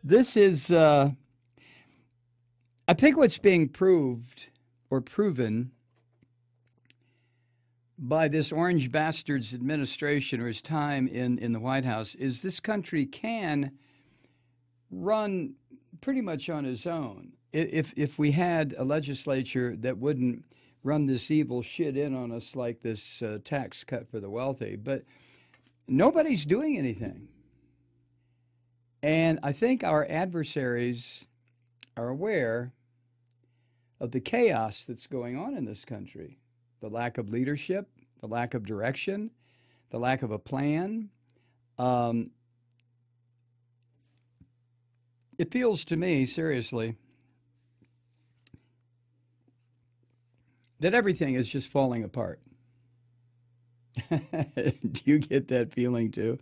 This is, I think, what's being proved or proven by this orange bastard's administration or his time in the White House is this country can run pretty much on its own. If we had a legislature that wouldn't run this evil shit in on us like this tax cut for the wealthy, but nobody's doing anything. And I think our adversaries are aware of the chaos that's going on in this country, the lack of leadership, the lack of direction, the lack of a plan. It feels to me, seriously, that everything is just falling apart. Do you get that feeling too?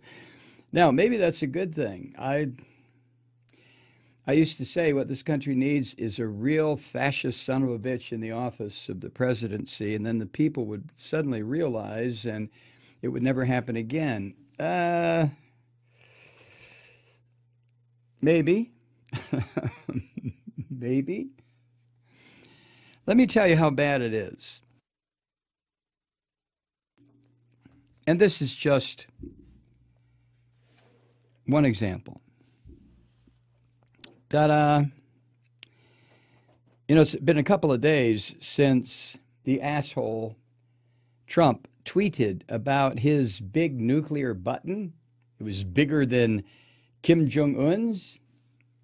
Now, maybe that's a good thing. I used to say what this country needs is a real fascist son of a bitch in the office of the presidency, and then the people would suddenly realize and it would never happen again. Maybe. Maybe. Let me tell you how bad it is. And this is just one example. Ta-da. You know, it's been a couple of days since the asshole Trump tweeted about his big nuclear button. It was bigger than Kim Jong-un's,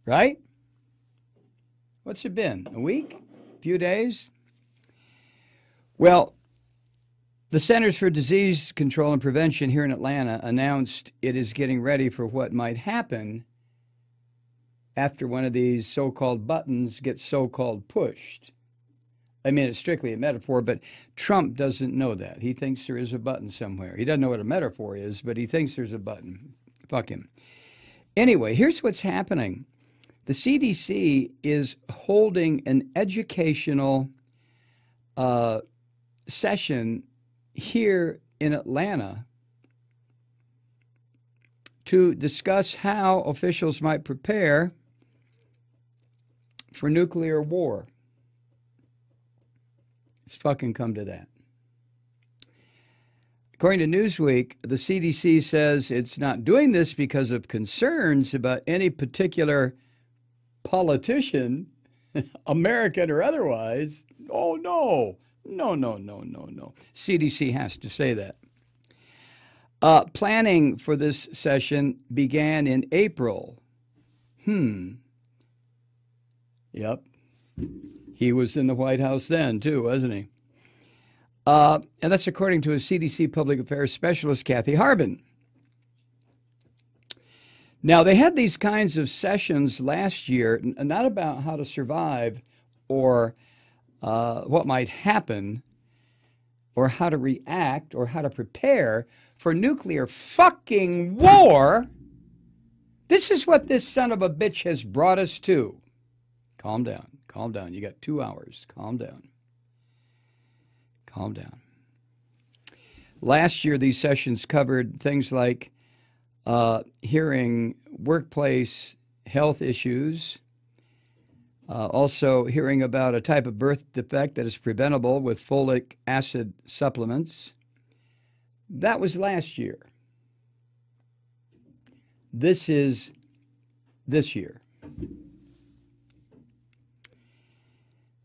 right? What's it been? A week? A few days? Well, the Centers for Disease Control and Prevention here in Atlanta announced it is getting ready for what might happen after one of these so-called buttons gets so-called pushed. I mean, it's strictly a metaphor, but Trump doesn't know that. He thinks there is a button somewhere. He doesn't know what a metaphor is, but he thinks there's a button. Fuck him. Anyway, here's what's happening. The CDC is holding an educational session here in Atlanta to discuss how officials might prepare for nuclear war. It's fucking come to that. According to Newsweek, the CDC says it's not doing this because of concerns about any particular politician, American or otherwise. Oh, no. No. CDC has to say that. Planning for this session began in April. Yep. He was in the White House then, too, wasn't he? And that's according to a CDC public affairs specialist, Kathy Harben. Now, they had these kinds of sessions last year, not about how to survive or what might happen or how to react or how to prepare for nuclear fucking war. This is what this son of a bitch has brought us to. Calm down. Calm down. You got 2 hours. Calm down. Calm down. Last year, these sessions covered things like hearing workplace health issues, also hearing about a type of birth defect that is preventable with folic acid supplements. That was last year. This is this year.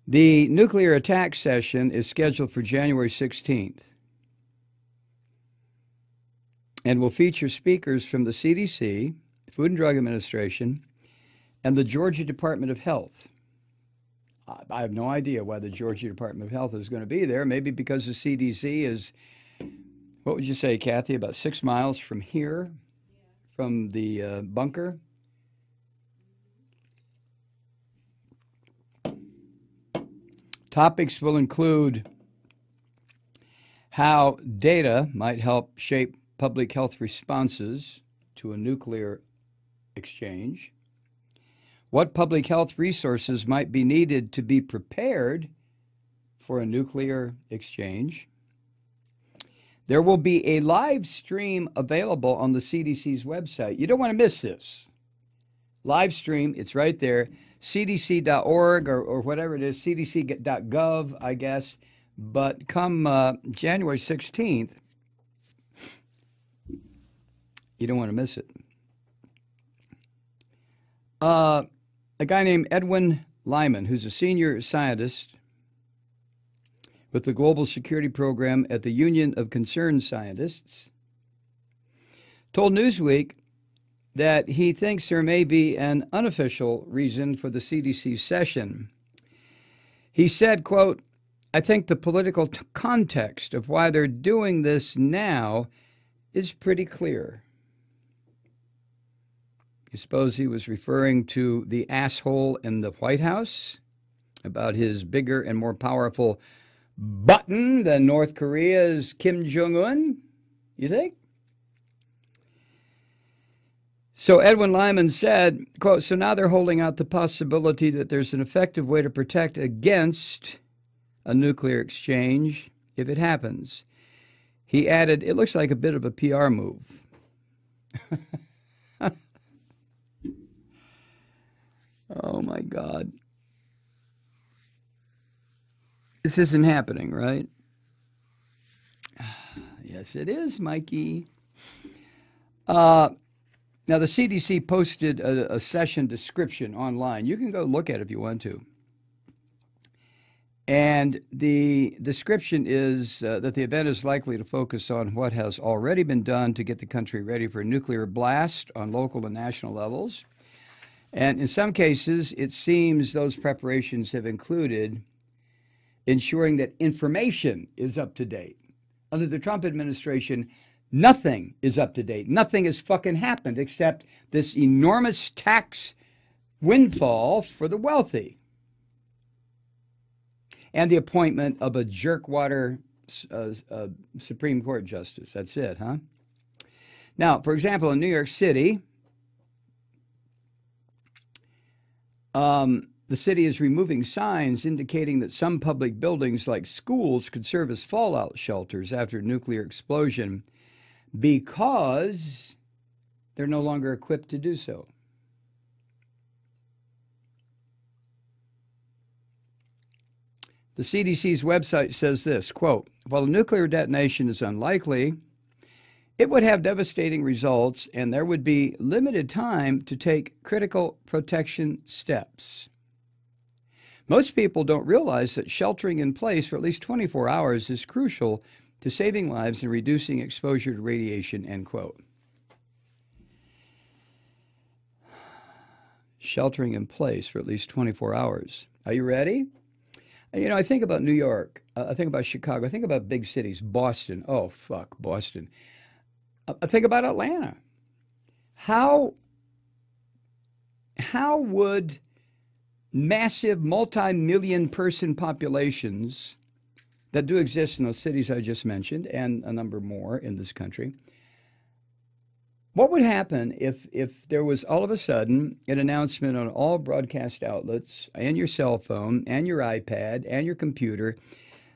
The nuclear attack session is scheduled for January 16th and will feature speakers from the CDC, Food and Drug Administration, and the Georgia Department of Health. I have no idea why the Georgia Department of Health is going to be there. Maybe because the CDC is, what would you say, Kathy, about 6 miles from here, from the bunker? Topics will include how data might help shape public health responses to a nuclear exchange, what public health resources might be needed to be prepared for a nuclear exchange. There will be a live stream available on the CDC's website. You don't want to miss this. live stream. It's right there. CDC.org or whatever it is, CDC.gov, I guess. But come January 16th, you don't want to miss it. A guy named Edwin Lyman, who's a senior scientist with the Global Security Program at the Union of Concerned Scientists, told Newsweek that he thinks there may be an unofficial reason for the CDC session. He said, quote, "I think the political context of why they're doing this now is pretty clear." You suppose he was referring to the asshole in the White House about his bigger and more powerful button than North Korea's Kim Jong-un? You think? So Edwin Lyman said, quote, "So now they're holding out the possibility that there's an effective way to protect against a nuclear exchange if it happens." He added, "It looks like a bit of a PR move." Oh, my God. This isn't happening, right? Yes, it is, Mikey. Now, the CDC posted a session description online. You can go look at it if you want to. And the description is that the event is likely to focus on what has already been done to get the country ready for a nuclear blast on local and national levels. And in some cases, it seems those preparations have included ensuring that information is up to date. Under the Trump administration, nothing is up to date. Nothing has fucking happened except this enormous tax windfall for the wealthy and the appointment of a jerkwater Supreme Court justice. That's it, huh? Now, for example, in New York City, the city is removing signs indicating that some public buildings like schools could serve as fallout shelters after a nuclear explosion because they're no longer equipped to do so. The CDC's website says this, quote, "While a nuclear detonation is unlikely, it would have devastating results and there would be limited time to take critical protection steps. Most people don't realize that sheltering in place for at least 24 hours is crucial to saving lives and reducing exposure to radiation," end quote. Sheltering in place for at least 24 hours. Are you ready? You know, I think about New York. I think about Chicago. I think about big cities. Boston. Oh, fuck, Boston. I think about Atlanta. How would massive multi-million person populations that do exist in those cities I just mentioned and a number more in this country, what would happen if there was all of a sudden an announcement on all broadcast outlets and your cell phone and your iPad and your computer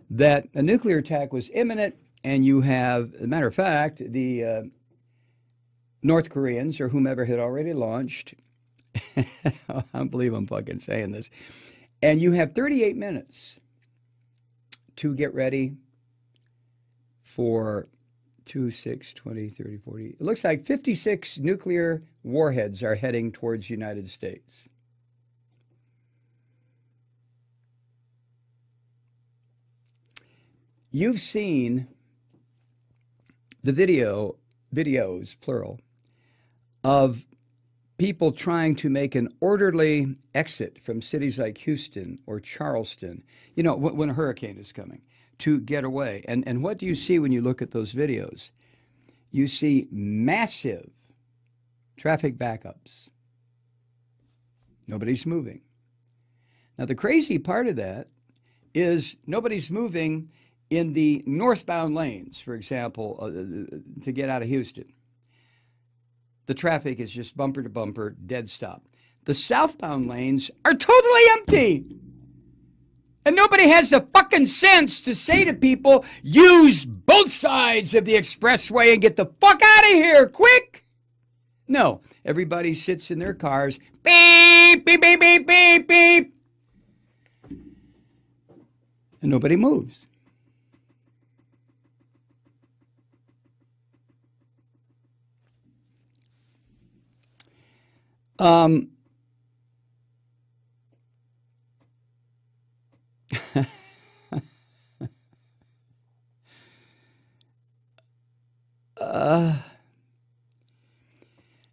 that a nuclear attack was imminent? And you have, as a matter of fact, the North Koreans or whomever had already launched. I don't believe I'm fucking saying this. And you have 38 minutes to get ready for 2, 6, 20, 30, 40. It looks like 56 nuclear warheads are heading towards the United States. You've seen the videos, plural, of people trying to make an orderly exit from cities like Houston or Charleston, you know, when a hurricane is coming, to get away. And what do you see when you look at those videos? You see massive traffic backups. Nobody's moving. Now, the crazy part of that is nobody's moving in the northbound lanes, for example, to get out of Houston. The traffic is just bumper to bumper, dead stop. The southbound lanes are totally empty. And nobody has the fucking sense to say to people, use both sides of the expressway and get the fuck out of here, quick. No, Everybody sits in their cars. Beep, beep, beep, beep, beep, beep. And nobody moves.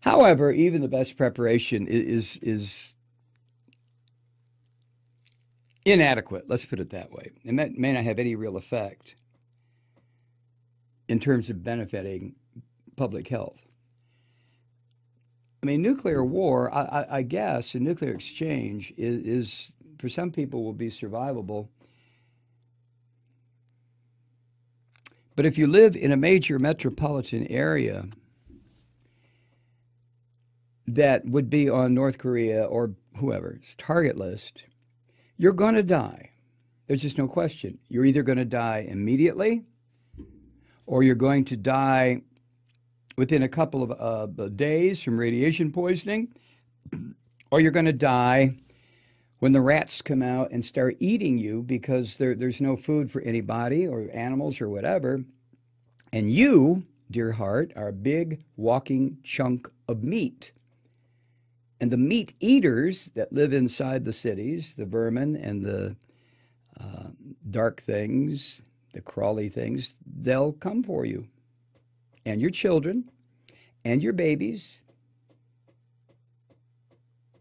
However, even the best preparation is inadequate. Let's put it that way. And that may not have any real effect in terms of benefiting public health. I mean, nuclear war, I guess, a nuclear exchange is, for some people, will be survivable. But if you live in a major metropolitan area that would be on North Korea or whoever's target list, you're going to die. There's just no question. You're either going to die immediately or you're going to die within a couple of days from radiation poisoning, or you're going to die when the rats come out and start eating you because there's no food for anybody or animals or whatever. And you, dear heart, are a big walking chunk of meat. And the meat eaters that live inside the cities, the vermin and the dark things, the crawly things, they'll come for you. And your children, and your babies,